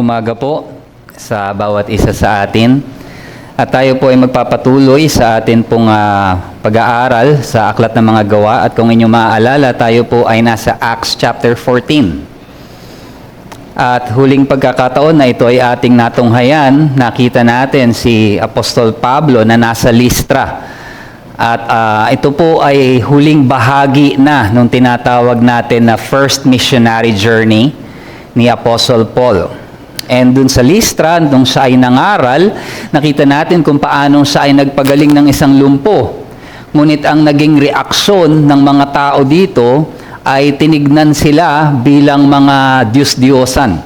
umaga po sa bawat isa sa atin. At tayo po ay magpapatuloy sa atin pong pag-aaral sa Aklat ng Mga Gawa. At kung inyong maaalala, tayo po ay nasa Acts chapter 14. At huling pagkakataon na ito ay ating natunghayan, nakita natin si Apostol Pablo na nasa Listra. At ito po ay huling bahagi na nung tinatawag natin na first missionary journey ni Apostle Paul. And dun sa Listra, nung siya ay nangaral, nakita natin kung paanong siya ay nagpagaling ng isang lumpo. Ngunit ang naging reaksyon ng mga tao dito ay tinignan sila bilang mga Diyos-Diyosan.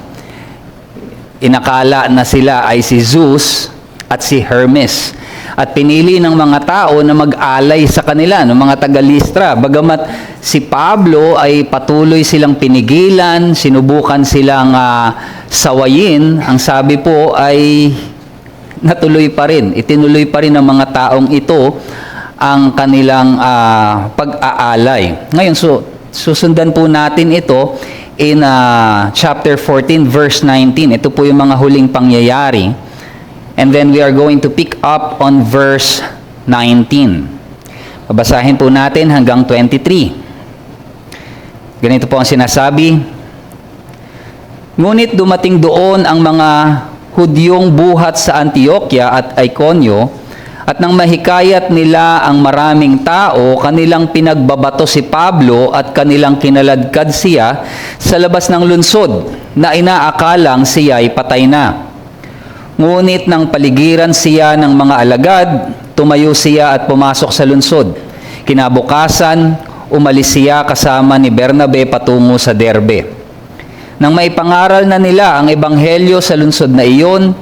Inakala na sila ay si Zeus at si Hermes. At pinili ng mga tao na mag-alay sa kanila, ng mga taga-Listra. Bagamat si Pablo ay patuloy silang pinigilan, sinubukan silang sawayin, ang sabi po ay natuloy pa rin. Itinuloy pa rin ng mga taong ito ang kanilang pag-aalay. Ngayon, susundan po natin ito in chapter 14, verse 19. Ito po yung mga huling pangyayari. And then we are going to pick up on verse 19. Babasahin po natin hanggang 23. Ganito po ang sinasabi. Ngunit dumating doon ang mga Hudyong buhat sa Antioquia at Iconio, at nang mahikayat nila ang maraming tao, kanilang pinagbabato si Pablo at kanilang kinaladkad siya sa labas ng lungsod, na inaakalang siya ay patay na. Ngunit nang paligiran siya ng mga alagad, tumayo siya at pumasok sa lungsod. Kinabukasan, umalis siya kasama ni Bernabe patungo sa Derbe. Nang maipangaral na nila ang ebanghelyo sa lungsod na iyon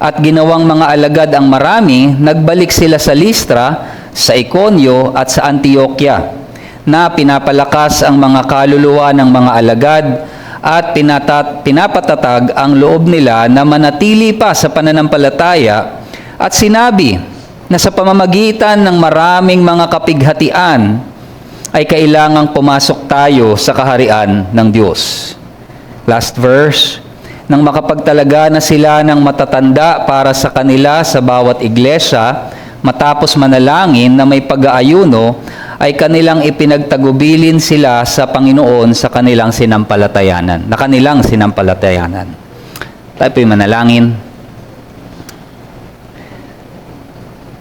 at ginawang mga alagad ang marami, nagbalik sila sa Listra, sa Iconio at sa Antioquia, na pinapalakas ang mga kaluluwa ng mga alagad at pinapatatag ang loob nila na manatili pa sa pananampalataya, at sinabi na sa pamamagitan ng maraming mga kapighatian ay kailangang pumasok tayo sa kaharian ng Diyos. Last verse. Nang makapagtalaga na sila ng matatanda para sa kanila sa bawat iglesia, matapos manalangin na may pag-aayuno, ay kanilang ipinagtagubilin sila sa Panginoon sa kanilang sinampalatayanan. Na kanilang sinampalatayanan. Tayo po'y manalangin.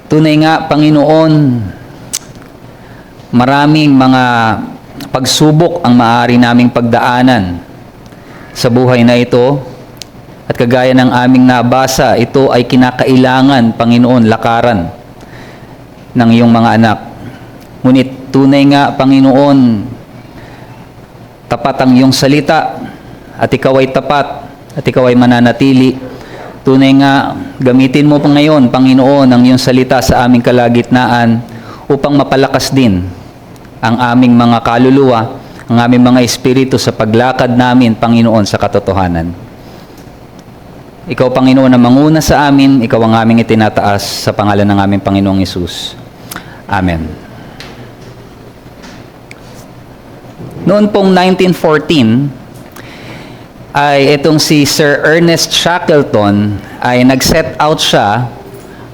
Tunay nga, Panginoon, maraming mga pagsubok ang maaari naming pagdaanan sa buhay na ito. At kagaya ng aming nabasa, ito ay kinakailangan, Panginoon, lakaran ng iyong mga anak. Ngunit tunay nga, Panginoon, tapat ang iyong salita at ikaw ay tapat at ikaw ay mananatili. Tunay nga, gamitin mo pa ngayon, Panginoon, ang iyong salita sa aming kalagitnaan upang mapalakas din ang aming mga kaluluwa, ang aming mga espiritu sa paglakad namin, Panginoon, sa katotohanan. Ikaw, Panginoon, ang manguna sa amin, ikaw ang aming itinataas sa pangalan ng aming Panginoong Hesus. Amen. Noon pong 1914, ay itong si Sir Ernest Shackleton ay nag-set out siya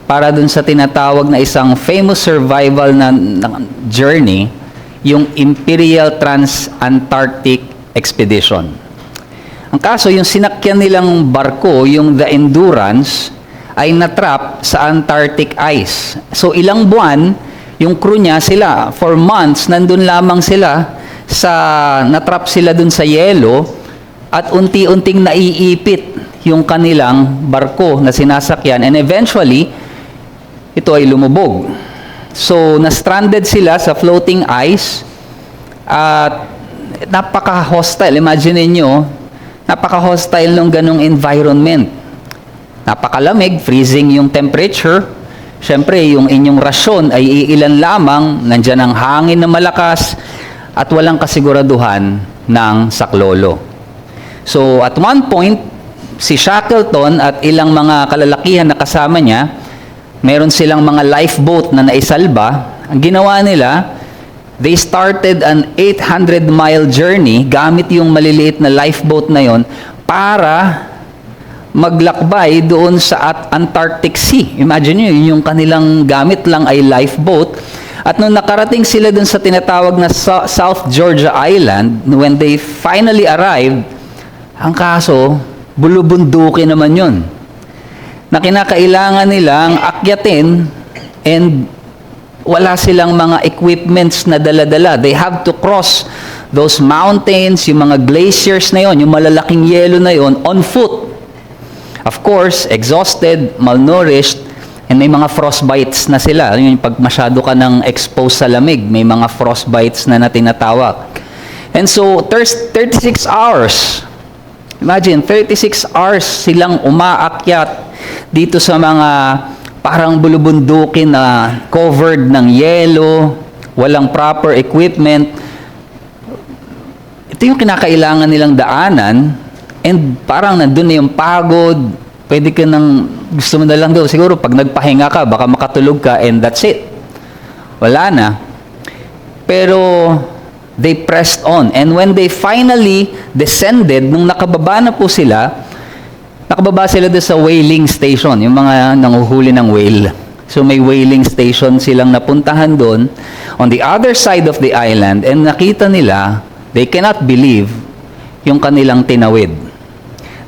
para dun sa tinatawag na isang famous survival na journey, yung Imperial Trans-Antarctic Expedition. Ang kaso, yung sinakyan nilang barko, yung The Endurance, ay natrap sa Antarctic ice. So ilang buwan, yung crew niya, sila, for months, nandun lamang sila, natrap sila dun sa yelo, at unti-unting naiipit yung kanilang barko na sinasakyan, and eventually ito ay lumubog. So na-stranded sila sa floating ice at napaka-hostile. Imagine niyo, napaka-hostile ng ganung environment. Napakalamig, freezing yung temperature. Siyempre, yung inyong rasyon ay iilan lamang, nandyan ang hangin na malakas at walang kasiguraduhan ng saklolo. So, at one point, si Shackleton at ilang mga kalalakihan na kasama niya, meron silang mga lifeboat na naisalba. Ang ginawa nila, they started an 800-mile journey gamit yung maliliit na lifeboat na yon para maglakbay doon sa Antarctic Sea. Imagine nyo, yung kanilang gamit lang ay lifeboat. At nung nakarating sila doon sa tinatawag na South Georgia Island, when they finally arrived, ang kaso, bulubundukin naman yun. Na kinakailangan nilang akyatin and wala silang mga equipments na dala-dala. They have to cross those mountains, yung mga glaciers na yon, yung malalaking yelo na yon, on foot. Of course, exhausted, malnourished, and may mga frostbites na sila. Yung pag masyado ka ng exposed sa lamig, may mga frostbites na tinatawag. And so, 36 hours. Imagine, 36 hours silang umaakyat dito sa mga parang bulubundukin na covered ng yelo, walang proper equipment. Ito yung kinakailangan nilang daanan. And parang nandun na yung pagod, pwede ka nang, gusto mo na lang daw, siguro pag nagpahinga ka, baka makatulog ka, and that's it. Wala na. Pero, they pressed on. And when they finally descended, nung nakababa na po sila, nakababa sila doon sa whaling station, yung mga nanguhuli ng whale. So may whaling station silang napuntahan doon, on the other side of the island, and nakita nila, they cannot believe yung kanilang tinawid.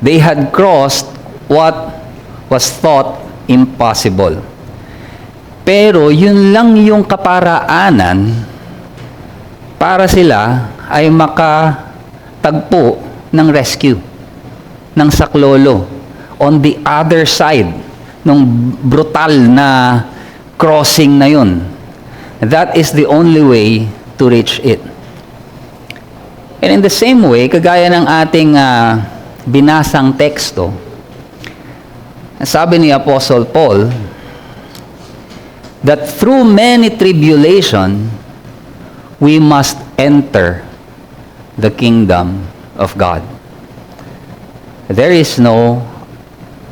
They had crossed what was thought impossible. Pero yun lang yung kaparaanan para sila ay makatagpo ng rescue, ng saklolo, on the other side, ng brutal na crossing na yun. That is the only way to reach it. And in the same way, kagaya ng ating binasang teksto, sabi ni Apostle Paul, that through many tribulation, we must enter the kingdom of God. There is no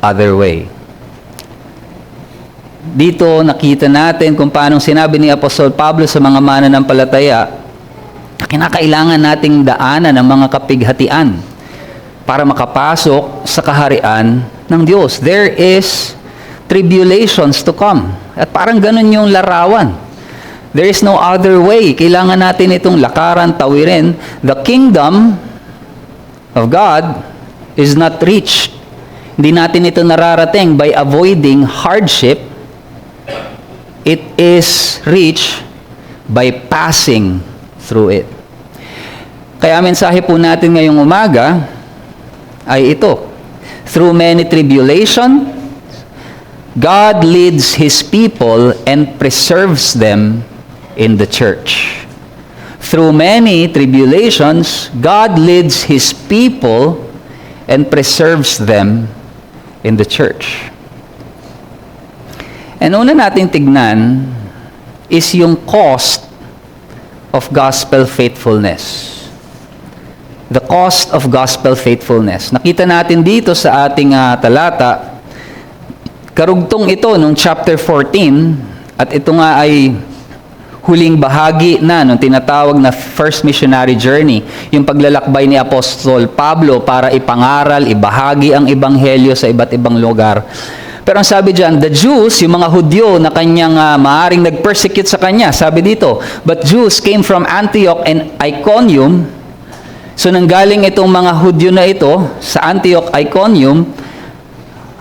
other way. Dito nakita natin kung paano sinabi ni Apostol Pablo sa mga mananampalataya, kinakailangan nating daanan ng mga kapighatian para makapasok sa kaharian ng Diyos. There is tribulations to come. At parang ganun yung larawan. There is no other way. Kailangan natin itong lakaran, tawirin. The kingdom of God is not reached. Hindi natin ito nararating by avoiding hardship. It is reached by passing through it. Kaya mensahe po natin ngayong umaga ay ito. Through many tribulation, God leads His people and preserves them in the church. Through many tribulations, God leads His people and preserves them in the church. And una natin tignan is yung cost of gospel faithfulness. The cost of gospel faithfulness. Nakita natin dito sa ating talata, karugtong ito nung chapter 14, at ito nga ay huling bahagi na nung tinatawag na first missionary journey, yung paglalakbay ni Apostol Pablo para ipangaral, ibahagi ang ebanghelyo sa iba't ibang lugar. Pero ang sabi diyan, the Jews, yung mga Hudyo na kanyang maaring nag-persecute sa kanya, sabi dito, but Jews came from Antioch and Iconium. So nanggaling itong mga Hudyo na ito sa Antioch, Iconium,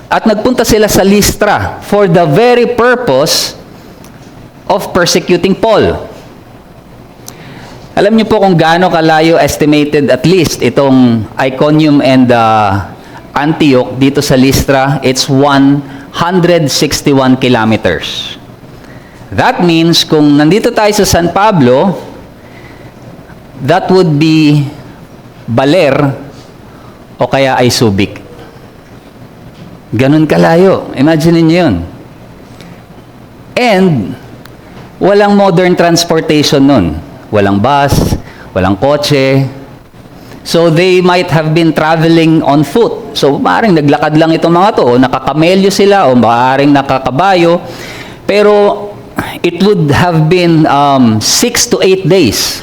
at nagpunta sila sa Lystra for the very purpose of persecuting Paul. Alam niyo po kung gaano kalayo, estimated at least itong Iconium and Antioch dito sa Lystra, it's 161 kilometers. That means kung nandito tayo sa San Pablo, that would be Baler o kaya ay Subic. Ganun kalayo. Imagine niyo yun. And walang modern transportation nun. Walang bus, walang kotse. So they might have been traveling on foot. So maaaring naglakad lang itong mga to, o nakakamelyo sila, o maaaring nakakabayo. Pero it would have been 6 to 8 days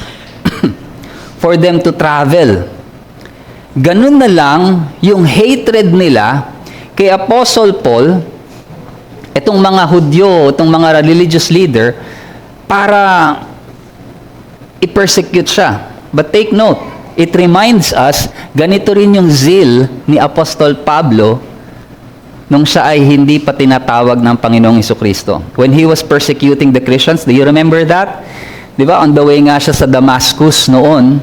for them to travel. Ganun na lang yung hatred nila kay Apostle Paul, itong mga Hudyo, itong mga religious leader, para i-persecute siya. But take note, it reminds us, ganito rin yung zeal ni Apostol Pablo nung siya ay hindi pa tinatawag ng Panginoong Hesukristo. When he was persecuting the Christians, do you remember that? Di ba? On the way nga siya sa Damascus noon,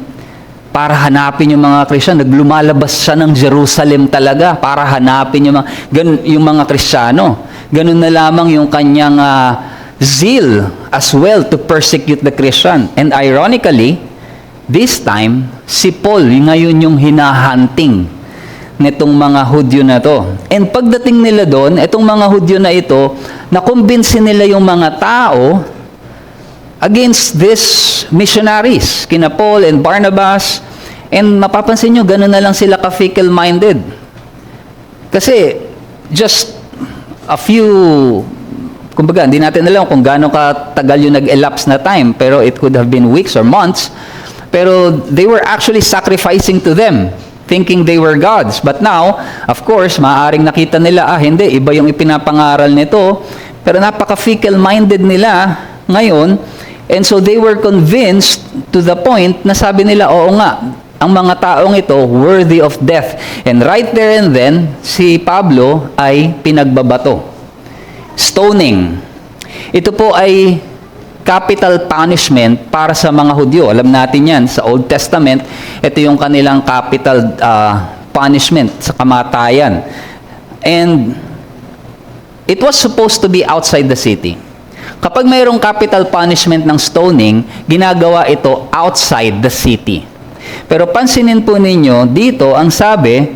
para hanapin yung mga Kristiyano. Naglumalabas siya ng Jerusalem talaga para hanapin yung mga Kristiyano. Ganun na lamang yung kanyang zeal as well to persecute the Christian. And ironically, this time, si Paul, ngayon yung hinahunting nitong mga Hudyo na to. And pagdating nila doon, itong mga Hudyo na ito, nakumbinsin nila yung mga tao against these missionaries, kina Paul and Barnabas. And mapapansin nyo, gano'n na lang sila ka-fickle-minded. Kasi, just a few, kumbaga, hindi natin alam kung gaano katagal yung nag-elapse na time, pero it could have been weeks or months. Pero they were actually sacrificing to them, thinking they were gods. But now, of course, maaaring nakita nila, hindi, iba yung ipinapangaral nito, pero napaka-fickle-minded nila ngayon. And so they were convinced to the point na sabi nila, oo nga, ang mga taong ito worthy of death. And right there and then, si Pablo ay pinagbabato. Stoning. Ito po ay capital punishment para sa mga Hudyo. Alam natin yan, sa Old Testament, ito yung kanilang capital punishment sa kamatayan. And it was supposed to be outside the city. Kapag mayroong capital punishment ng stoning, ginagawa ito outside the city. Pero pansinin po ninyo, dito ang sabi,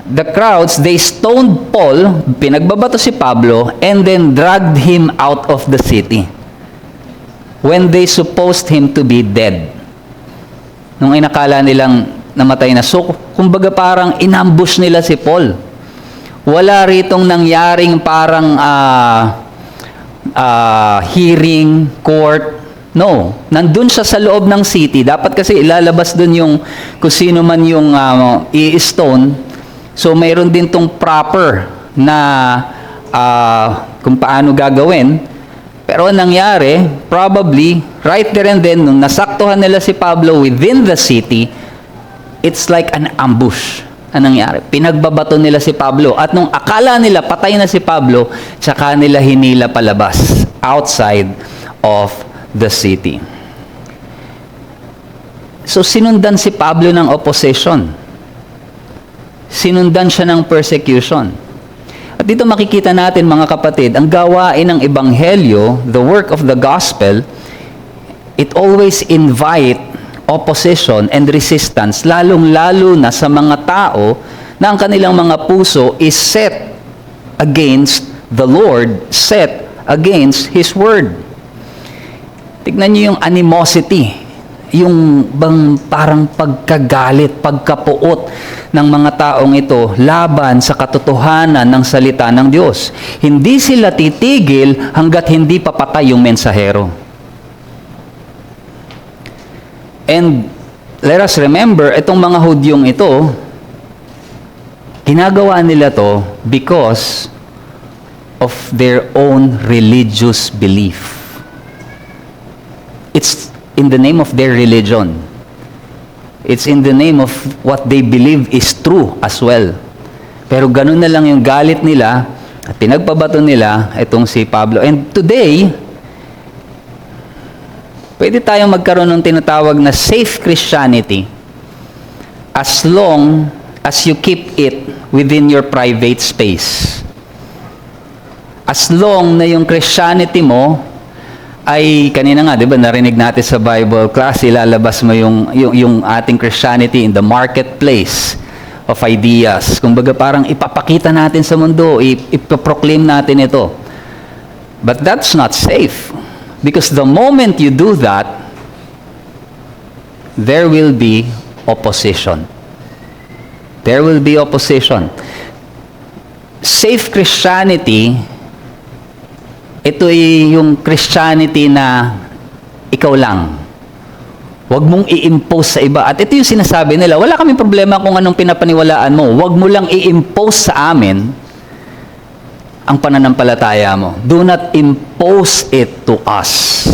the crowds, they stoned Paul, pinagbabato si Pablo, and then dragged him out of the city when they supposed him to be dead. Nung inakala nilang namatay na. So, kumbaga parang inambush nila si Paul. Wala ritong nangyaring parang hearing, court. No. Nandun siya sa loob ng city. Dapat kasi ilalabas dun yung kung sino man yung i-stone. So, mayroon din tong proper na kung paano gagawin. Pero ang nangyari, probably, right there and then, nung nasaktuhan nila si Pablo within the city, it's like an ambush. Ang nangyari? Pinagbabato nila si Pablo. At nung akala nila patay na si Pablo, tsaka nila hinila palabas outside of the city. So, sinundan si Pablo ng opposition. Sinundan siya ng persecution. At dito makikita natin, mga kapatid, ang gawain ng Ebanghelyo, the work of the gospel, it always invite opposition and resistance, lalong-lalo na sa mga tao na ang kanilang mga puso is set against the Lord, set against His Word. Tignan niyo yung animosity, yung bang parang pagkagalit, pagkapuot ng mga taong ito laban sa katotohanan ng salita ng Diyos. Hindi sila titigil hanggat hindi papatay yung mensahero. And let us remember, itong mga Hudyong ito, ginagawa nila to because of their own religious belief. It's in the name of their religion. It's in the name of what they believe is true as well. Pero ganun na lang yung galit nila at pinagpabato nila itong si Pablo. And today, pwede tayong magkaroon ng tinatawag na safe Christianity as long as you keep it within your private space. As long na yung Christianity mo ay, kanina nga, di ba, narinig natin sa Bible class, ilalabas mo yung ating Christianity in the marketplace of ideas. Kumbaga parang ipapakita natin sa mundo, ipaproclaim natin ito. But that's not safe. Because the moment you do that, there will be opposition. There will be opposition. Safe Christianity, ito ay yung Christianity na ikaw lang. Huwag mong i-impose sa iba. At ito yung sinasabi nila, wala kaming problema kung anong pinapaniwalaan mo. Huwag mo lang i-impose sa amin ang pananampalataya mo. Do not impose it to us.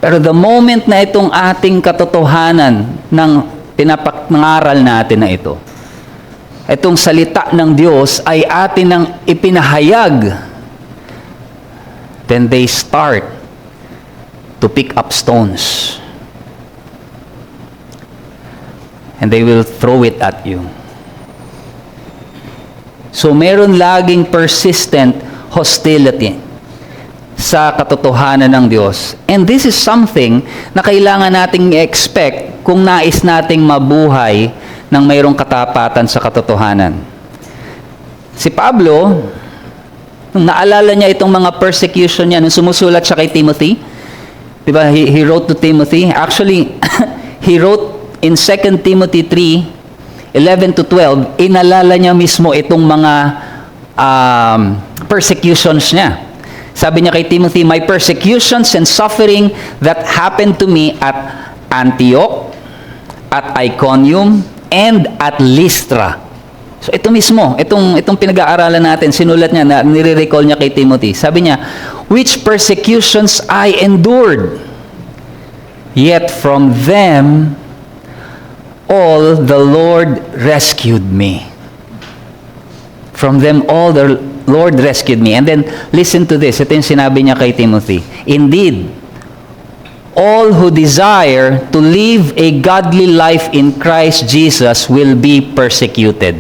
Pero the moment na itong ating katotohanan ng pinapangaral natin na ito, itong salita ng Diyos ay atin ang ipinahayag, then they start to pick up stones. And they will throw it at you. So meron laging persistent hostility sa katotohanan ng Diyos. And this is something na kailangan nating i-expect kung nais nating mabuhay ng mayroong katapatan sa katotohanan. Si Pablo, nung naalala niya itong mga persecution niya, nung sumusulat siya kay Timothy, di ba, he wrote to Timothy. Actually, he wrote in 2 Timothy 3:11 to 12, inalala niya mismo itong mga persecutions niya. Sabi niya kay Timothy, "My persecutions and suffering that happened to me at Antioch, at Iconium, and at Lystra." So ito mismo, itong pinag-aaralan natin, sinulat niya, na nire-recall niya kay Timothy. Sabi niya, "Which persecutions I endured, yet from them all the Lord rescued me." From them all the Lord rescued me. And then, listen to this. Ito yung sinabi niya kay Timothy. "Indeed, all who desire to live a godly life in Christ Jesus will be persecuted."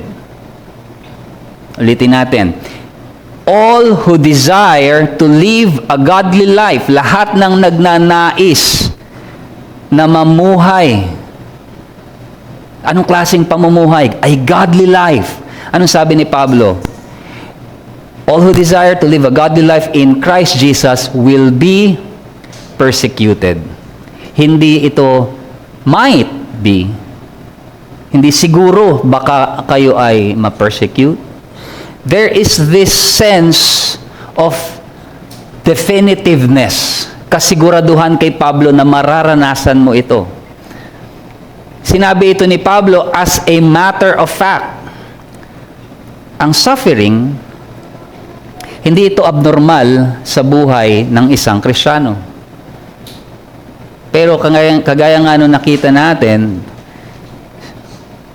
Ulitin natin. All who desire to live a godly life, lahat ng nagnanais na mamuhay. Anong klaseng pamumuhay? A godly life. Anong sabi ni Pablo? All who desire to live a godly life in Christ Jesus will be persecuted. Hindi ito might be. Hindi siguro baka kayo ay ma-persecute. There is this sense of definitiveness. Kasiguraduhan kay Pablo na mararanasan mo ito. Sinabi ito ni Pablo as a matter of fact. Ang suffering, hindi ito abnormal sa buhay ng isang Kristiyano. Pero kagaya nga nung nakita natin,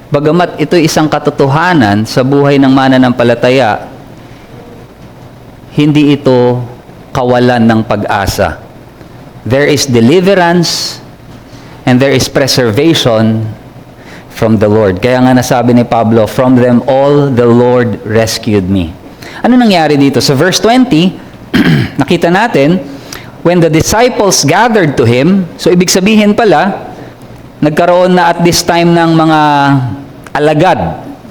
bagamat ito isang katotohanan sa buhay ng mananampalataya, hindi ito kawalan ng pag-asa. There is deliverance and there is preservation from the Lord. Kaya nga nasabi ni Pablo, "From them all the Lord rescued me." Ano nangyari dito? Sa verse 20, nakita natin, when the disciples gathered to him, so ibig sabihin pala, nagkaroon na at this time ng mga alagad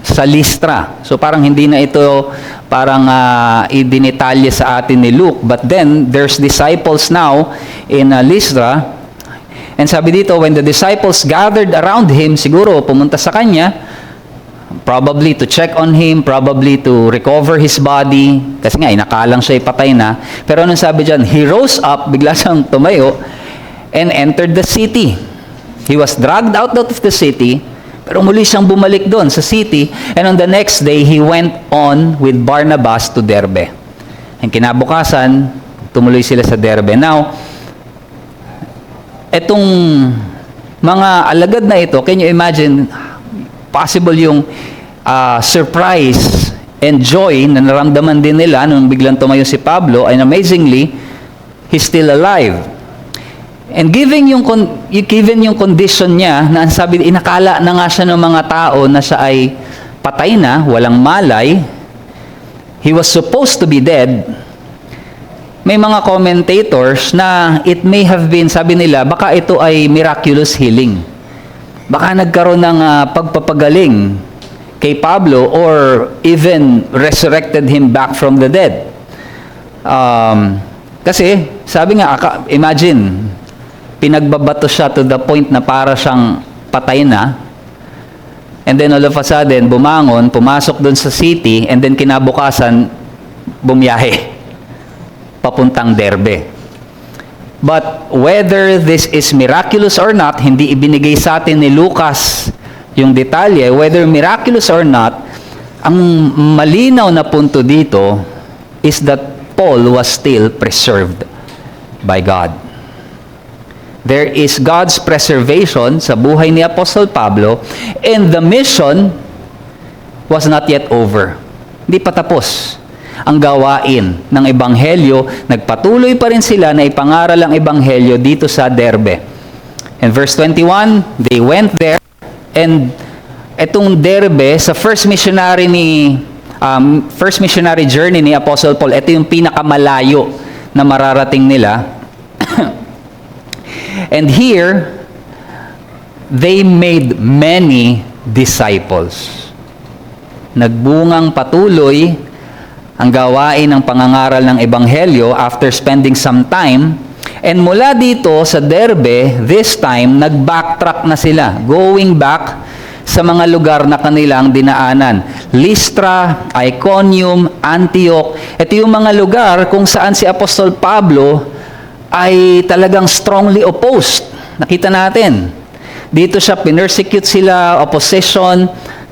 sa Lystra. So parang hindi na ito parang idinitalye sa atin ni Luke. But then, there's disciples now in Lystra. And sabi dito, when the disciples gathered around him, siguro pumunta sa kanya, probably to check on him, probably to recover his body. Kasi nga, inakalang siya ipatay na. Pero anong sabi dyan? He rose up, bigla siyang tumayo, and entered the city. He was dragged out of the city, pero muli siyang bumalik doon sa city. And on the next day, he went on with Barnabas to Derbe. And kinabukasan, tumuloy sila sa Derbe. Now, etong mga alagad na ito, can you imagine, possible yung surprise and joy na naramdaman din nila nung biglang tumayo si Pablo, and amazingly, he's still alive. And given yung condition niya, na sabi, inakala na nga siya ng mga tao na siya ay patay na, walang malay, he was supposed to be dead. May mga commentators na it may have been, sabi nila, baka ito ay miraculous healing. Baka nagkaroon ng pagpapagaling kay Pablo or even resurrected him back from the dead. Kasi, sabi nga, imagine, pinagbabato siya to the point na para siyang patay na. And then all of a sudden, bumangon, pumasok doon sa city, and then kinabukasan, bumiyahe papuntang Derbe. But whether this is miraculous or not, hindi ibinigay sa atin ni Lucas yung detalye, whether miraculous or not, ang malinaw na punto dito is that Paul was still preserved by God. There is God's preservation sa buhay ni Apostle Pablo, and the mission was not yet over. Hindi pa tapos ang gawain ng Ebanghelyo. Nagpatuloy pa rin sila na ipangaral ang Ebanghelyo dito sa Derbe. In verse 21, they went there, and etong Derbe, sa first missionary journey ni Apostle Paul, ito yung pinakamalayo na mararating nila. And here, they made many disciples. Nagbungang patuloy ang gawain ng pangangaral ng Ebanghelyo after spending some time. And mula dito sa Derbe, this time, nag-backtrack na sila, going back sa mga lugar na kanilang dinaanan. Lystra, Iconium, Antioch. Ito yung mga lugar kung saan si Apostol Pablo ay talagang strongly opposed. Nakita natin. Dito siya, pinersecute sila, opposition,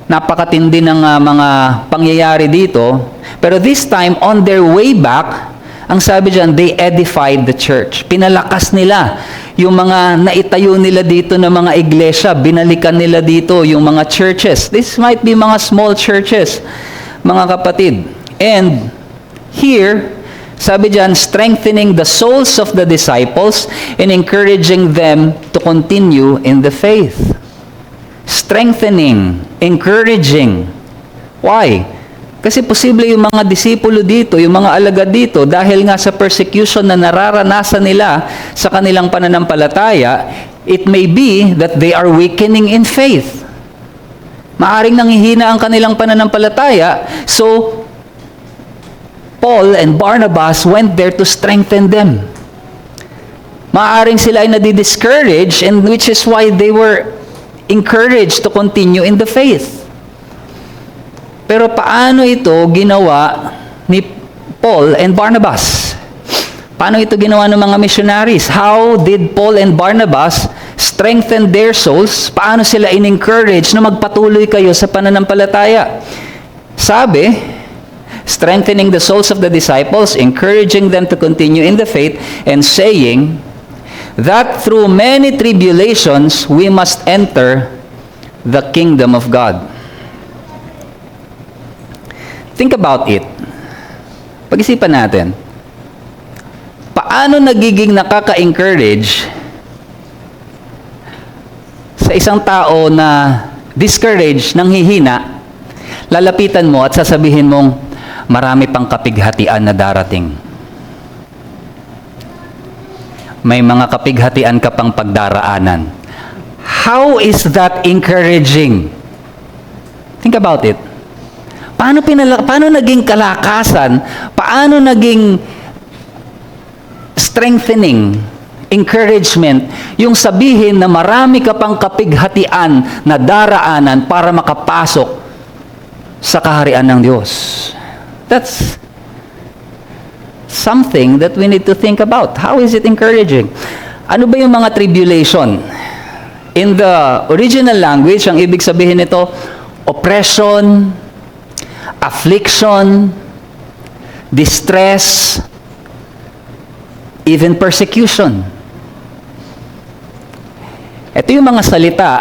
napakatindi ng mga pangyayari dito. Pero this time, on their way back, ang sabi dyan, they edified the church. Pinalakas nila yung mga naitayo nila dito ng mga iglesia. Binalikan nila dito yung mga churches. This might be mga small churches, mga kapatid. And here, sabi dyan, strengthening the souls of the disciples and encouraging them to continue in the faith. Strengthening, encouraging. Why? Kasi posible yung mga disipulo dito, yung mga alagad dito, dahil nga sa persecution na nararanasan nila sa kanilang pananampalataya, it may be that they are weakening in faith. Maaring nanghihina ang kanilang pananampalataya, so Paul and Barnabas went there to strengthen them. Maaring sila ay nadi-discourage, and which is why they were encouraged to continue in the faith. Pero paano ito ginawa ni Paul and Barnabas? Paano ito ginawa ng mga missionaries? How did Paul and Barnabas strengthen their souls? Paano sila in-encourage na magpatuloy kayo sa pananampalataya? Sabi, strengthening the souls of the disciples, encouraging them to continue in the faith, and saying that through many tribulations we must enter the kingdom of God. Think about it. Pag-isipan natin. Paano nagiging nakaka-encourage sa isang tao na discouraged, nanghihina, lalapitan mo at sasabihin mong, marami pang kapighatian na darating. May mga kapighatian ka pang pagdaraanan. How is that encouraging? Think about it. Paano naging kalakasan? Paano naging strengthening, encouragement, yung sabihin na marami ka pang kapighatian na daraanan para makapasok sa kaharian ng Diyos? That's something that we need to think about. How is it encouraging? Ano ba yung mga tribulation? In the original language, ang ibig sabihin nito, oppression, affliction, distress, even persecution. Ito yung mga salita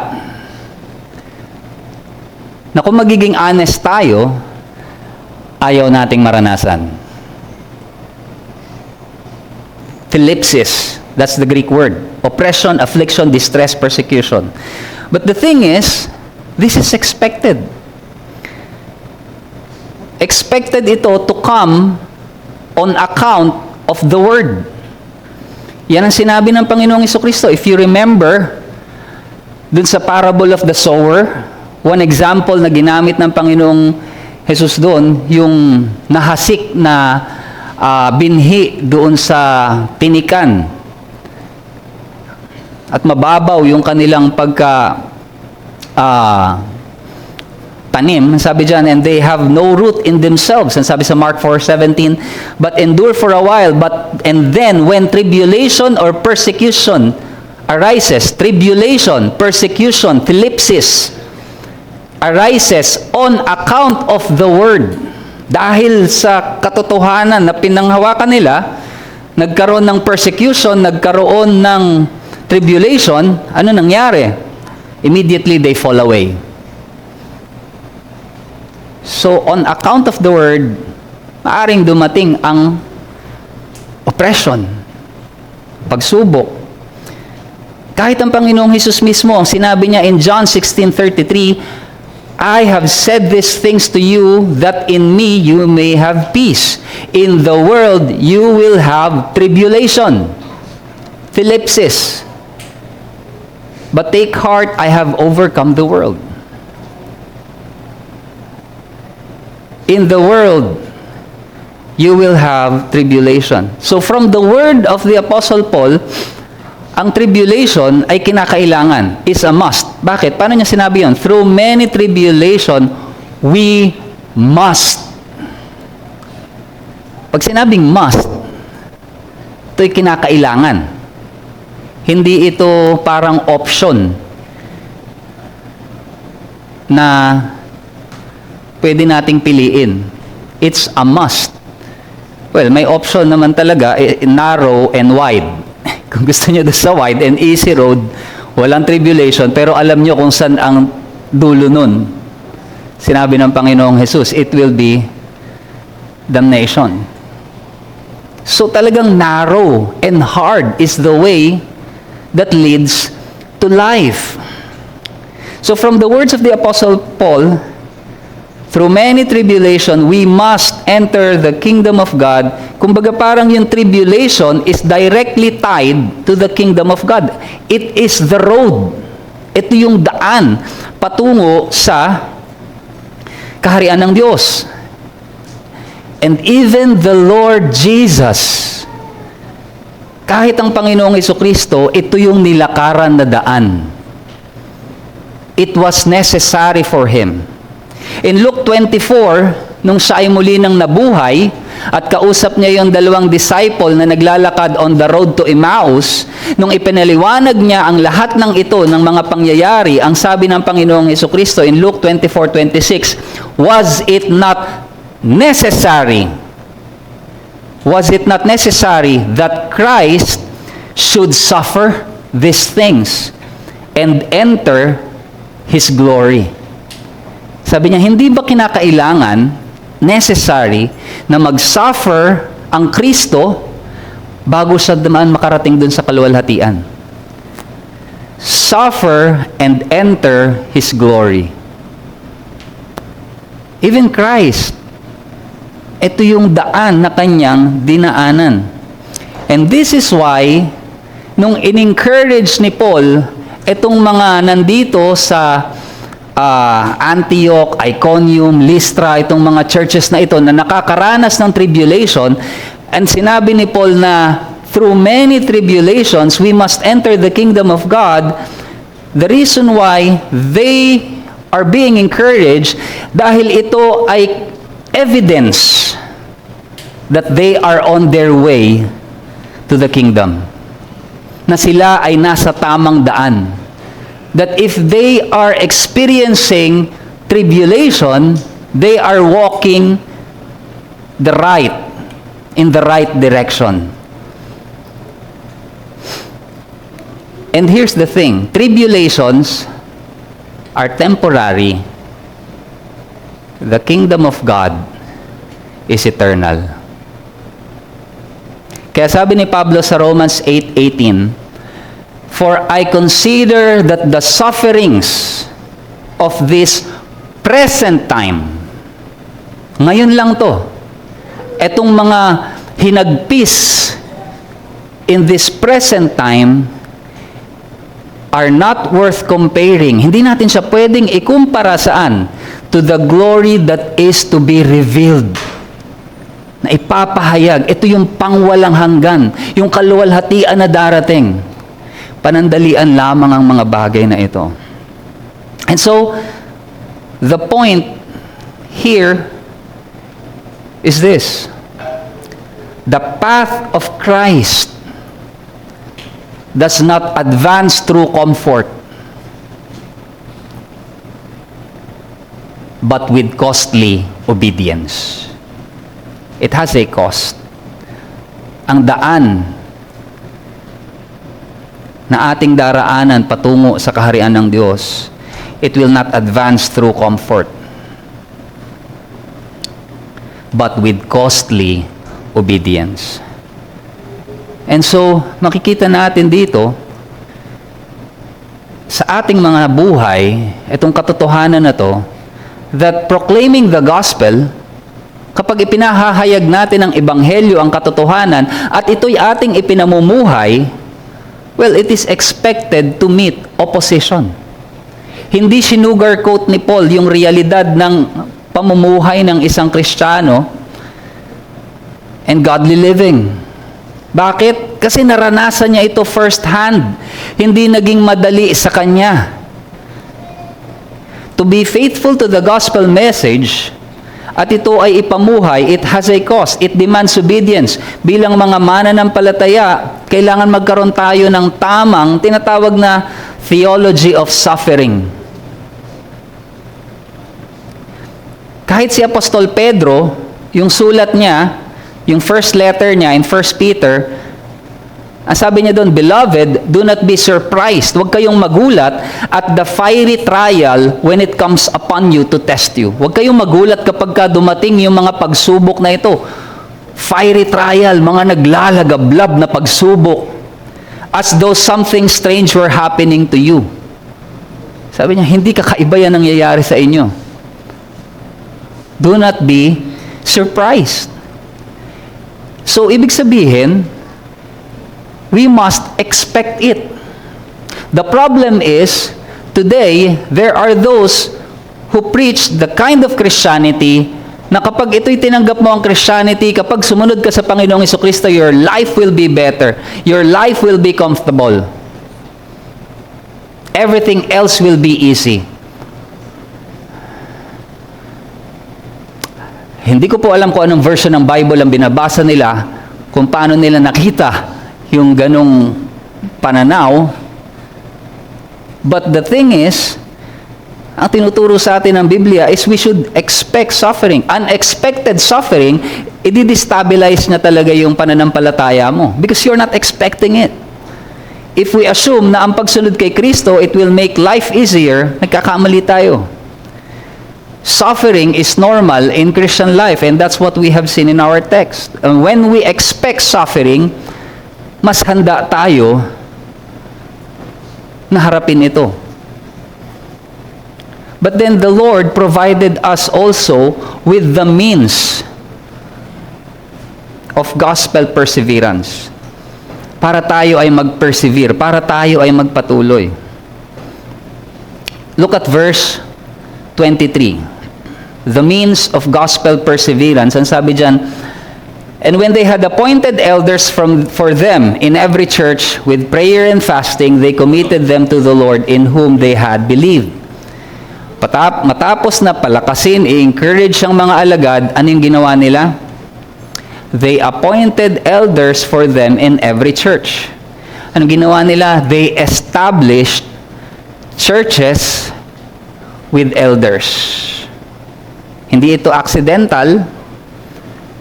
na kung magiging honest tayo, ayaw nating maranasan. Thlipsis, that's the Greek word. Oppression, affliction, distress, persecution. But the thing is, this is expected. Expected ito to come on account of the Word. Yan ang sinabi ng Panginoong Jesucristo. If you remember, dun sa parable of the sower, one example na ginamit ng Panginoong Jesus doon, yung nahasik na binhi doon sa tinikan. At mababaw yung kanilang tanim. Sabi dyan, and they have no root in themselves. And sabi sa Mark 4:17, but endure for a while, and then when tribulation or persecution arises, tribulation, persecution, thlipsis, arises on account of the word. Dahil sa katotohanan na pinanghawakan nila, nagkaroon ng persecution, nagkaroon ng tribulation, ano nangyari? Immediately they fall away. So, on account of the word, maaring dumating ang oppression, pagsubok. Kahit ang Panginoong Hesus mismo, ang sinabi niya in John 16:33, I have said these things to you that in me you may have peace. In the world you will have tribulation, thlipsis. But take heart, I have overcome the world. In the world, you will have tribulation. So from the word of the Apostle Paul, ang tribulation ay kinakailangan, is a must. Bakit? Paano niya sinabi yun? Through many tribulation, we must. Pag sinabing must, ito'y kinakailangan. Hindi ito parang option na pwede nating piliin. It's a must. Well, may option naman talaga, narrow and wide. Kung gusto niyo doon sa wide and easy road, walang tribulation, pero alam niyo kung saan ang dulo nun. Sinabi ng Panginoong Jesus, it will be damnation. So talagang narrow and hard is the way that leads to life. So from the words of the Apostle Paul, through many tribulation, we must enter the kingdom of God. Kumbaga parang yung tribulation is directly tied to the kingdom of God. It is the road. Ito yung daan patungo sa kaharian ng Diyos. And even the Lord Jesus, kahit ang Panginoong Jesucristo, ito yung nilakaran na daan. It was necessary for Him. In Luke 24, nung siya ay muli nang nabuhay, at kausap niya yung dalawang disciple na naglalakad on the road to Emmaus, nung ipinaliwanag niya ang lahat ng ito, ng mga pangyayari, ang sabi ng Panginoong Jesucristo in Luke 24:26, was it not necessary that Christ should suffer these things and enter His glory? Sabi niya, hindi ba kinakailangan, necessary, na mag-suffer ang Kristo bago siya naman makarating dun sa kaluwalhatian? Suffer and enter His glory. Even Christ, ito yung daan na kanyang dinaanan. And this is why, nung in-encourage ni Paul, itong mga nandito sa Antioch, Iconium, Lystra, itong mga churches na ito na nakakaranas ng tribulation, and sinabi ni Paul na through many tribulations, we must enter the kingdom of God. The reason why they are being encouraged, dahil ito ay evidence that they are on their way to the kingdom. Na sila ay nasa tamang daan. That if they are experiencing tribulation, they are walking in the right direction. And here's the thing, tribulations are temporary. The kingdom of God is eternal. Kaya sabi ni Pablo sa Romans 8:18, for I consider that the sufferings of this present time, ngayon lang to, etong mga hinagpis in this present time, are not worth comparing. Hindi natin siya pwedeng ikumpara saan? To the glory that is to be revealed. Na ipapahayag. Ito yung pangwalang hanggan. Yung kaluwalhatian na darating. Panandalian lamang ang mga bagay na ito. And so, The point here is this: the path of Christ does not advance through comfort, but with costly obedience. It has a cost. Ang daan na ating daraanan patungo sa kaharian ng Diyos, it will not advance through comfort, but with costly obedience. And so, makikita natin dito, sa ating mga buhay, itong katotohanan na to, that proclaiming the gospel, kapag ipinahahayag natin ang ebanghelyo, ang katotohanan, at ito'y ating ipinamumuhay, well, it is expected to meet opposition. Hindi sinugarcoat ni Paul yung realidad ng pamumuhay ng isang Kristiyano and godly living. Bakit? Kasi naranasan niya ito first hand. Hindi naging madali sa kanya. To be faithful to the gospel message, at ito ay ipamuhay, it has a cost. It demands obedience. Bilang mga mananampalataya, kailangan magkaroon tayo ng tamang, tinatawag na theology of suffering. Kahit si Apostol Pedro, yung sulat niya, yung first letter niya in 1 Peter, ang sabi niya doon, "Beloved, do not be surprised." Huwag kayong magulat at the fiery trial when it comes upon you to test you. Huwag kayong magulat kapag dumating yung mga pagsubok na ito. Fiery trial, mga naglalagablab na pagsubok. As though something strange were happening to you. Sabi niya, hindi kakaiba yan nangyayari sa inyo. Do not be surprised. So, ibig sabihin, we must expect it. The problem is, today, there are those who preach the kind of Christianity na kapag ito'y tinanggap mo ang Christianity, kapag sumunod ka sa Panginoong Jesucristo, your life will be better. Your life will be comfortable. Everything else will be easy. Hindi ko po alam kung anong version ng Bible ang binabasa nila, kung paano nila nakita yung ganong pananaw. But the thing is, ang tinuturo sa atin ng Biblia is we should expect suffering. Unexpected suffering, i-destabilize na talaga yung pananampalataya mo because you're not expecting it. If we assume na ang pagsunod kay Kristo, it will make life easier, nagkakamali tayo. Suffering is normal in Christian life, and that's what we have seen in our text. And when we expect suffering, mas handa tayo na harapin ito. But then the Lord provided us also with the means of gospel perseverance. Para tayo ay mag-persevere, para tayo ay magpatuloy. Look at verse 23. The means of gospel perseverance. Ang sabi dyan, "And when they had appointed elders for them in every church, with prayer and fasting, they committed them to the Lord in whom they had believed." Matapos na palakasin, i-encourage ang mga alagad, anong ginawa nila? They appointed elders for them in every church. Anong ginawa nila? They established churches with elders. Hindi ito accidental.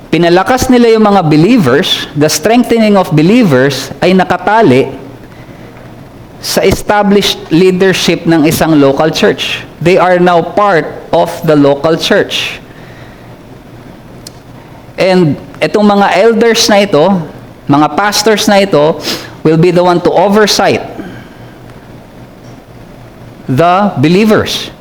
Pinalakas nila yung mga believers. The strengthening of believers ay nakatali sa established leadership ng isang local church. They are now part of the local church. And itong mga elders na ito, mga pastors na ito, will be the one to oversight the believers.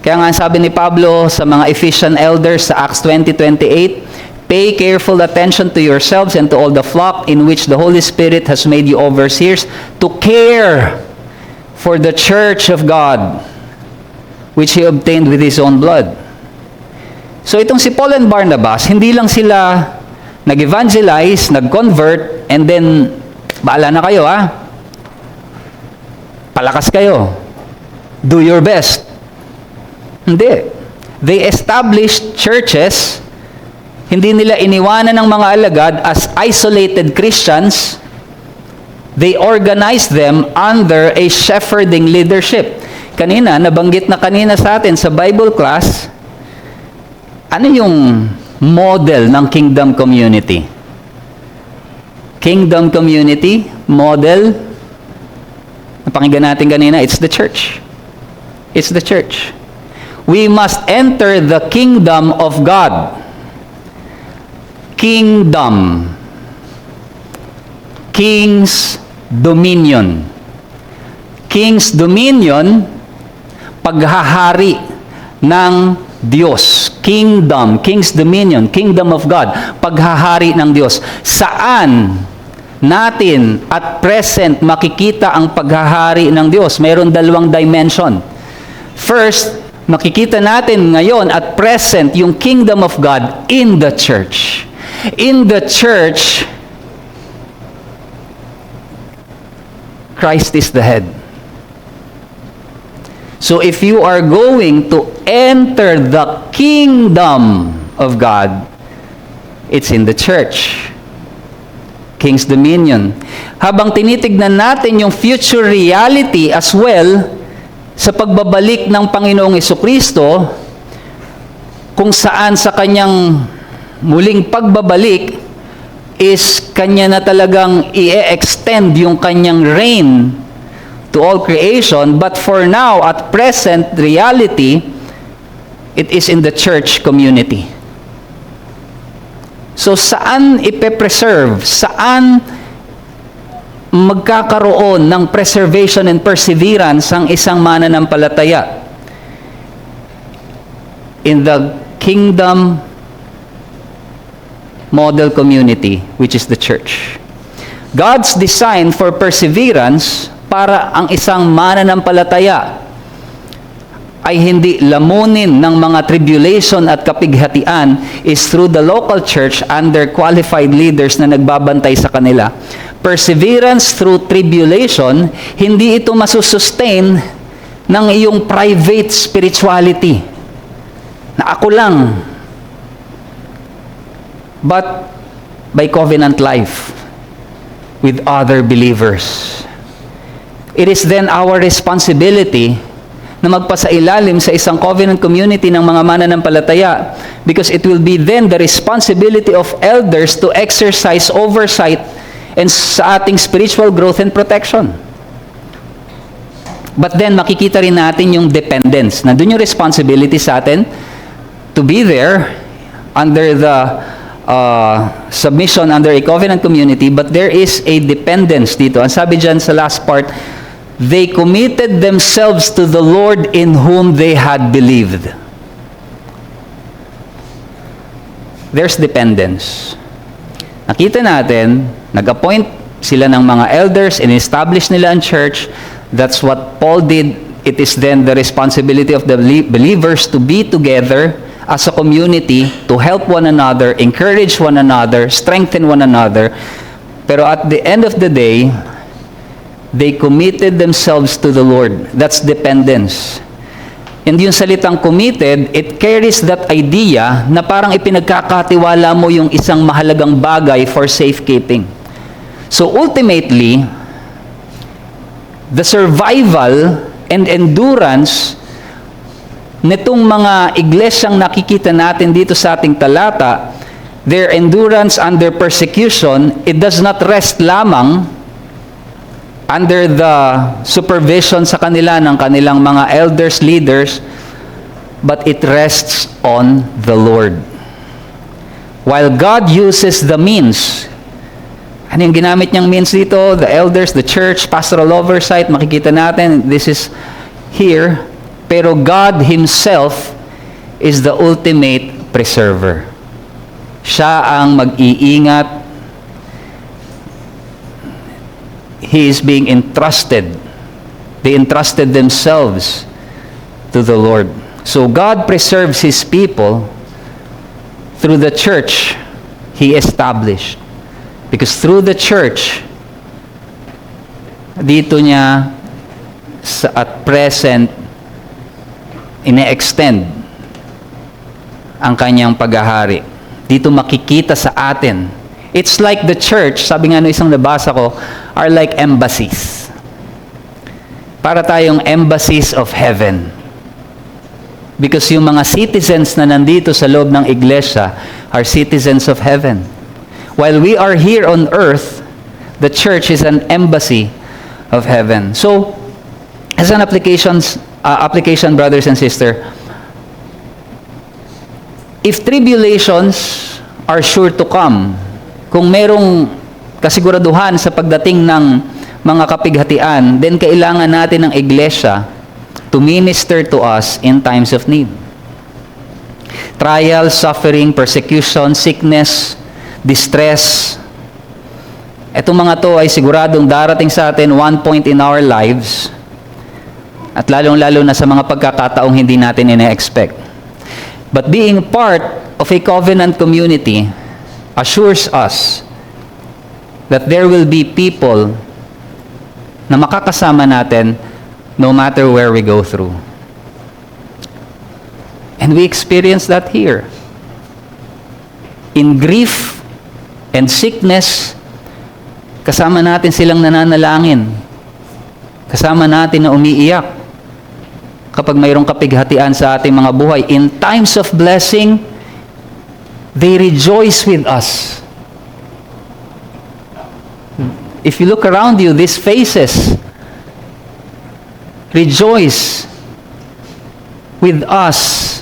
Kaya nga sabi ni Pablo sa mga Ephesian elders sa Acts 20:28, "Pay careful attention to yourselves and to all the flock in which the Holy Spirit has made you overseers, to care for the church of God, which He obtained with His own blood." So itong si Paul and Barnabas, hindi lang sila nag-evangelize, nag-convert, and then, baala na kayo palakas kayo. Do your best. Hindi. They established churches. Hindi nila iniwanan ng mga alagad as isolated Christians. They organized them under a shepherding leadership. Kanina, nabanggit na kanina sa atin sa Bible class, ano yung model ng kingdom community? Kingdom community, model, napakinggan natin kanina, it's the church. It's the church. We must enter the kingdom of God. Kingdom. King's dominion. King's dominion, paghahari ng Diyos. Kingdom, King's dominion, kingdom of God, paghahari ng Diyos. Saan natin at present makikita ang paghahari ng Diyos? Mayroon dalawang dimension. First, makikita natin ngayon at present yung kingdom of God in the church. In the church, Christ is the head. So if you are going to enter the kingdom of God, it's in the church. King's dominion. Habang tinitignan natin yung future reality as well sa pagbabalik ng Panginoong Jesucristo, kung saan sa kanyang muling pagbabalik is kanya na talagang i-extend yung kanyang reign to all creation, but for now, at present reality, it is in the church community. So saan ipe-preserve? Saan magkakaroon ng preservation and perseverance ang isang mananampalataya? In the kingdom model community, which is the church. God's design for perseverance para ang isang mananampalataya ay hindi lamunin ng mga tribulation at kapighatian is through the local church under qualified leaders na nagbabantay sa kanila. Perseverance through tribulation, hindi ito masusustain ng iyong private spirituality. Na ako lang. But by covenant life with other believers. It is then our responsibility na magpasailalim sa isang covenant community ng mga mananampalataya, because it will be then the responsibility of elders to exercise oversight and sa ating spiritual growth and protection. But then makikita rin natin yung dependence. Nandun yung responsibility sa atin to be there under the submission under a covenant community, but there is a dependence dito. Ang sabi dyan sa last part, they committed themselves to the Lord in whom they had believed. There's dependence. Nakita natin, nag-appoint sila ng mga elders and establish nila ang church. That's what Paul did. It is then the responsibility of the believers to be together as a community, to help one another, encourage one another, strengthen one another. Pero at the end of the day, they committed themselves to the Lord. That's dependence. And yung salitang committed, it carries that idea na parang ipinagkakatiwala mo yung isang mahalagang bagay for safekeeping. So ultimately, the survival and endurance nitong mga iglesyang nakikita natin dito sa ating talata, their endurance under persecution, it does not rest lamang under the supervision sa kanila ng kanilang mga elders, leaders, but it rests on the Lord. While God uses the means, ano yung ginamit niyang means dito? The elders, the church, pastoral oversight, makikita natin, this is here. Pero God Himself is the ultimate preserver. Siya ang mag-iingat. He is being entrusted. They entrusted themselves to the Lord. So God preserves His people through the church He established. Because through the church, dito niya at present ine-extend ang kanyang paghahari. Dito makikita sa atin. It's like the church, sabi nga no isang nabasa ko, are like embassies. Para tayong embassies of heaven. Because yung mga citizens na nandito sa loob ng iglesia are citizens of heaven. While we are here on earth, the church is an embassy of heaven. So, as an application, brothers and sisters, if tribulations are sure to come, kung merong kasiguraduhan sa pagdating ng mga kapighatian, then kailangan natin ng iglesia to minister to us in times of need. Trial, suffering, persecution, sickness, distress. Itong mga to ay siguradong darating sa atin one point in our lives at lalong-lalo na sa mga pagkakataong hindi natin ina-expect. But being part of a covenant community assures us that there will be people na makakasama natin no matter where we go through. And we experience that here. In grief and sickness, kasama natin silang nananalangin. Kasama natin na umiiyak kapag mayroong kapighatian sa ating mga buhay. In times of blessing, they rejoice with us. If you look around you, these faces rejoice with us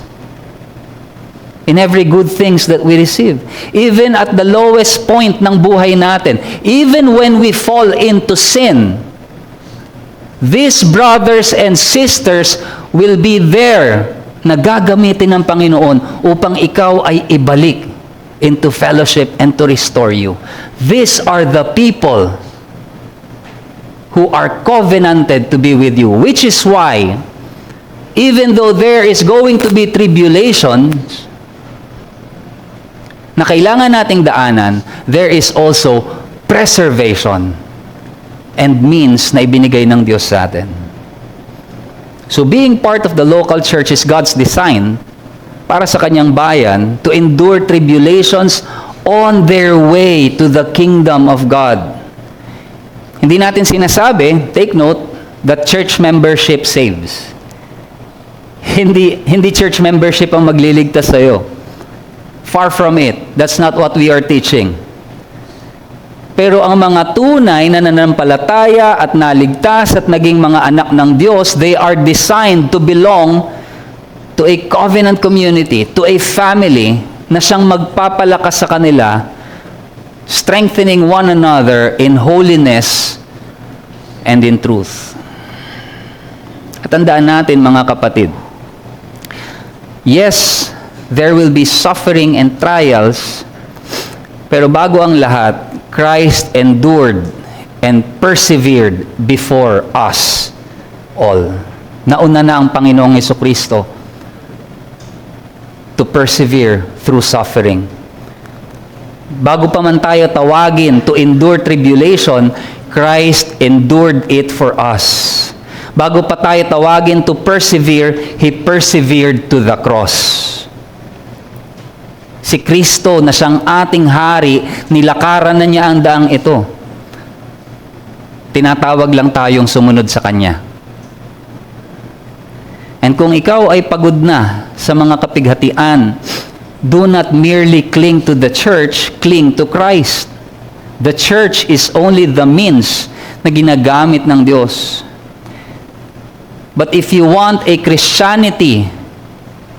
in every good things that we receive. Even at the lowest point ng buhay natin, even when we fall into sin, these brothers and sisters will be there na gagamitin ng Panginoon upang ikaw ay ibalik into fellowship and to restore you. These are the people who are covenanted to be with you, which is why even though there is going to be tribulations na kailangan nating daanan, there is also preservation and means na ibinigay ng Diyos sa atin. So being part of the local church is God's design para sa kanyang bayan to endure tribulations on their way to the kingdom of God. Hindi natin sinasabi, take note, that church membership saves. Hindi church membership ang magliligtas sa iyo. Far from it. That's not what we are teaching. Pero ang mga tunay na nananampalataya at naligtas at naging mga anak ng Diyos, they are designed to belong to a covenant community, to a family na siyang magpapalakas sa kanila, strengthening one another in holiness and in truth. At tandaan natin mga kapatid, yes, there will be suffering and trials, pero bago ang lahat, Christ endured and persevered before us all. Nauna na ang Panginoong Jesucristo to persevere through suffering. Bago pa man tayo tawagin to endure tribulation, Christ endured it for us. Bago pa tayo tawagin to persevere, He persevered to the cross. Si Kristo na siyang ating hari, nilakaran na niya ang daang ito. Tinatawag lang tayong sumunod sa Kanya. And kung ikaw ay pagod na sa mga kapighatian, do not merely cling to the church, cling to Christ. The church is only the means na ginagamit ng Diyos. But if you want a Christianity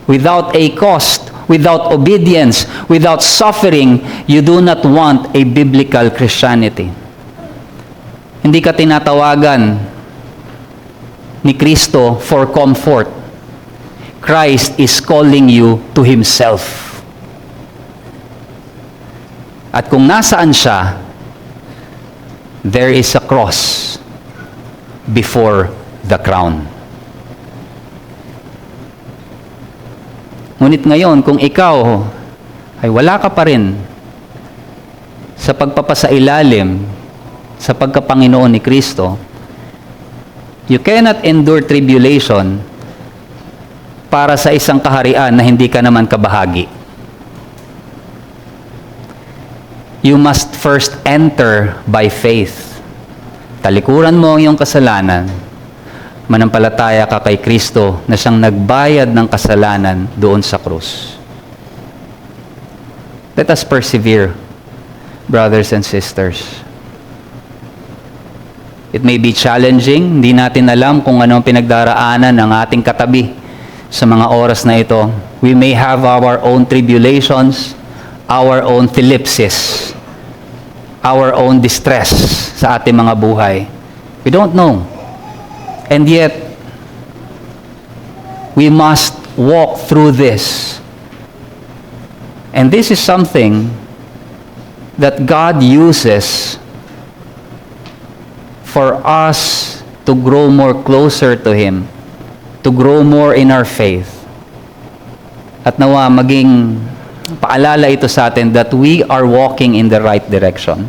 without a cost, without obedience, without suffering, you do not want a biblical Christianity. Hindi ka tinatawagan ni Kristo for comfort. Christ is calling you to Himself. At kung nasaan siya, there is a cross before the crown. Ngunit ngayon, kung ikaw ay wala ka pa rin sa pagpapasailalim sa pagkapanginoon ni Kristo, you cannot endure tribulation para sa isang kaharian na hindi ka naman kabahagi. You must first enter by faith. Talikuran mo ang iyong kasalanan, manampalataya ka kay Kristo na siyang nagbayad ng kasalanan doon sa krus. Let us persevere, brothers and sisters. It may be challenging, hindi natin alam kung ano ang pinagdaraanan ng ating katabi sa mga oras na ito. We may have our own tribulations, our own thlipsis, our own distress sa ating mga buhay. We don't know. And yet, we must walk through this. And this is something that God uses for us to grow more closer to Him, to grow more in our faith. At nawa maging paalala ito sa atin that we are walking in the right direction.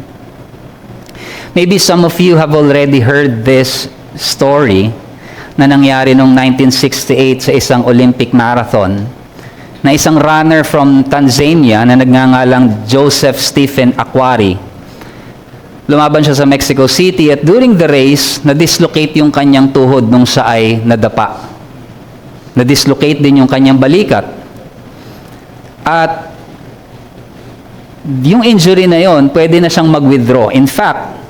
Maybe some of you have already heard this story na nangyari noong 1968 sa isang Olympic marathon na isang runner from Tanzania na nagngangalang Joseph Stephen Akwari. Lumaban siya sa Mexico City at during the race, na-dislocate yung kanyang tuhod nung siya ay nadapa. Na-dislocate din yung kanyang balikat. At yung injury na yon, pwede na siyang mag-withdraw. In fact,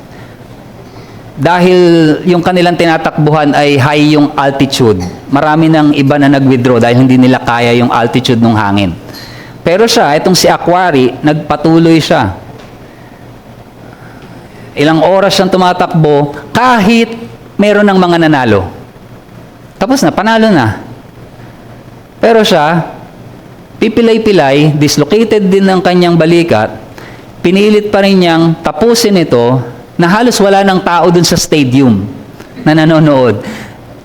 dahil yung kanilang tinatakbuhan ay high yung altitude, marami ng iba na nag-withdraw dahil hindi nila kaya yung altitude ng hangin. Pero siya, itong si Akwari, nagpatuloy siya. Ilang oras siyang tumatakbo kahit meron ng mga nanalo. Tapos na, panalo na. Pero siya, pipilay-pilay, dislocated din ng kanyang balikat, pinilit pa rin niyang tapusin ito na halos wala ng tao dun sa stadium na nanonood.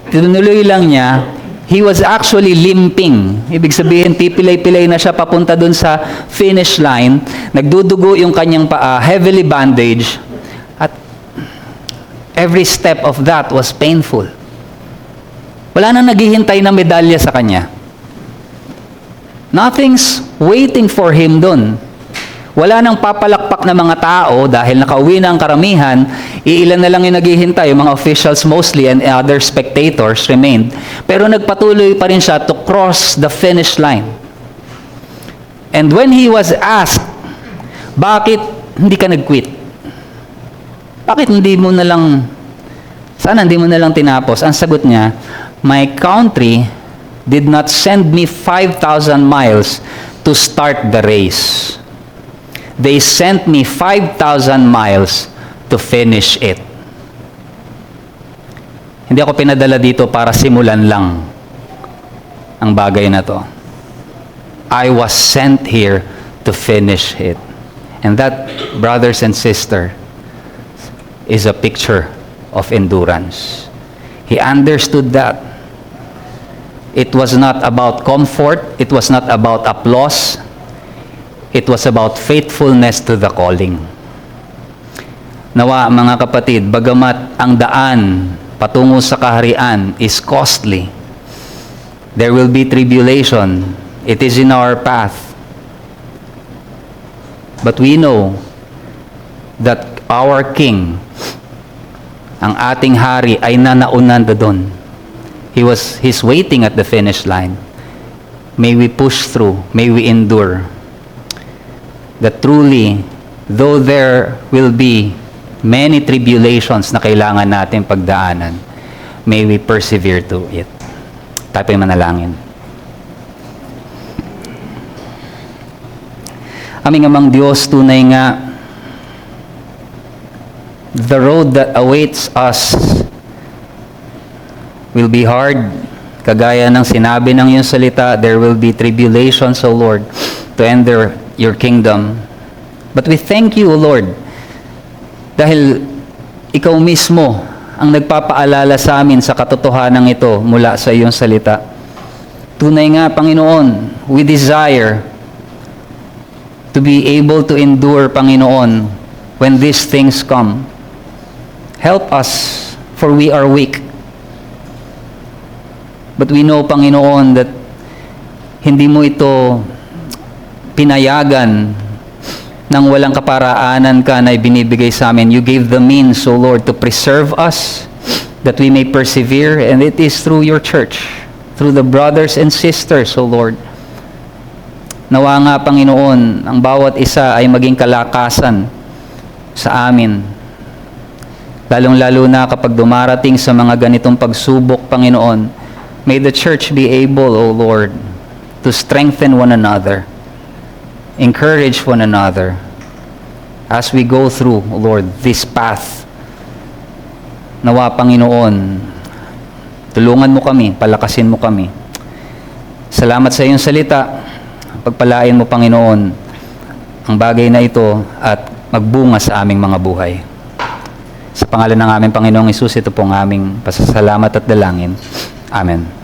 Tinuloy lang niya, he was actually limping. Ibig sabihin, pipilay-pilay na siya papunta dun sa finish line, nagdudugo yung kanyang paa, heavily bandaged, at every step of that was painful. Wala nang naghihintay na medalya sa kanya. Nothing's waiting for him dun. Wala nang papalakpak na mga tao dahil nakauwi na ang karamihan, iilan na lang yung naghihintay, yung mga officials mostly and other spectators remained. Pero nagpatuloy pa rin siya to cross the finish line. And when he was asked, bakit hindi ka nag-quit? Bakit hindi mo na lang, sana hindi mo na lang tinapos? Ang sagot niya, my country did not send me 5,000 miles to start the race. They sent me 5,000 miles to finish it. Hindi ako pinadala dito para simulan lang ang bagay na to. I was sent here to finish it. And that, brothers and sisters, is a picture of endurance. He understood that. It was not about comfort. It was not about applause. It was about faithfulness to the calling. Nawa, mga kapatid, bagamat ang daan patungo sa kaharian is costly, there will be tribulation. It is in our path. But we know that our King, ang ating hari, ay nanaunan doon. He's waiting at the finish line. May we push through, may we endure. That truly, though there will be many tribulations na kailangan natin pagdaanan, may we persevere to it. Tayo manalangin. Aming amang Diyos, tunay nga, the road that awaits us will be hard. Kagaya ng sinabi ng iyong salita, there will be tribulations, O Lord, to enter your kingdom. But we thank you, O Lord, dahil ikaw mismo ang nagpapaalala sa amin sa katotohanan ito mula sa iyong salita. Tunay nga, Panginoon, we desire to be able to endure, Panginoon, when these things come. Help us, for we are weak. But we know, Panginoon, that hindi mo ito pinayagan nang walang kaparaanan ka na ibinibigay sa amin. You gave the means, O Lord, to preserve us, that we may persevere, and it is through your church, through the brothers and sisters, O Lord. Nawa nga, Panginoon, ang bawat isa ay maging kalakasan sa amin. Lalong-lalo na kapag dumarating sa mga ganitong pagsubok, Panginoon, may the church be able, O Lord, to strengthen one another, encourage one another as we go through, O Lord, this path. Nawa, Panginoon, tulungan mo kami, palakasin mo kami. Salamat sa iyong salita. Pagpalain mo, Panginoon, ang bagay na ito at magbunga sa aming mga buhay. Sa pangalan ng aming Panginoong Hesus, ito pong aming pasasalamat at dalangin. Amen.